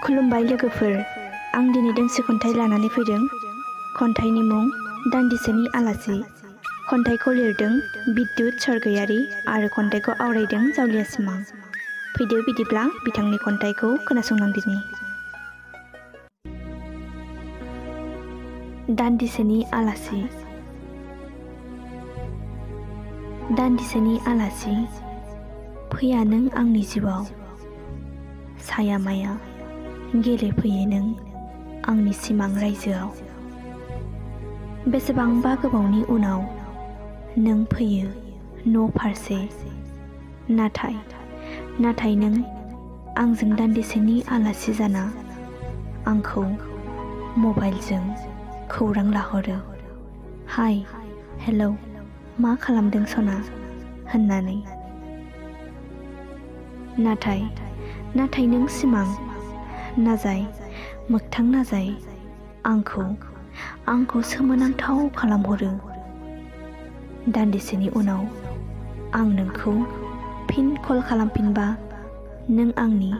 खुलुमबाय लोगोफोर, आं दिनै दोंसे खन्थाइ लानानै फैदों। खन्थाइनि मुं दान्दिसेनि आलासि। खन्थाइखौ लिरदों बिद्युत सरगयारी आरो खन्थाइखौ आवरायदों जावलिया सिमां। फैदो बिदिब्ला बिथांनि खन्थाइखौ खोनासंलांदिनि। दान्दिसेनि आलासि। दान्दिसेनि आलासि फैया नों आंनि जिउआव, साया माया गेलेफैयो नों आंनि सिमां रायजोआव। बेसेबांबा गोबावनि उनाव नों फैयो न' फारसे, नाथाय नों आंजों दान्दिसेनि आलासि जाना आंखौ मबाइलजों खौरां लाहरो। हाय हेलौ मा खालामदों सना होननानै। नाथाय नों सिमां नाजाय, मोगथां नाजाय आंखौ सोमोनांथाव खालामहरो। दान्दिसेनि उनाव आं नोंखौ फिन कल खालामफिनबा नों आंनि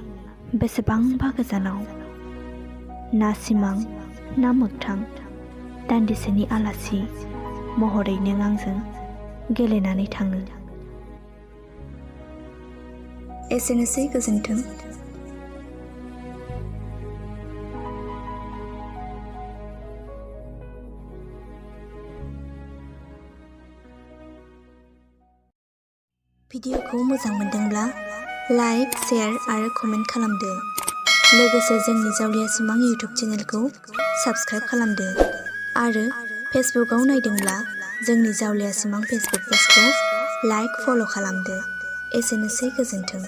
बेसेबांबा गोजानाव। ना सिमां ना मोगथां दान्दिसेनि आलासि महरै नों आंजों गेलेनानै थाङो। एसेनोसै, गोजोन्थों। भिडिअखौ मोजां मोनदोंब्ला लाइक, शेयार आरो कमेन्ट खालामदो। लोगोसे जोंनि जावलिया सिमां इउटिउब चेनेलखौ साबस्क्राइब खालामदो आरो फेसबुकआव नायदोंब्ला जोंनि जावलिया सिमां फेसबुक पेजखौ लाइक, फल' खालामदो। एसेनोसै, गोजोन्थों।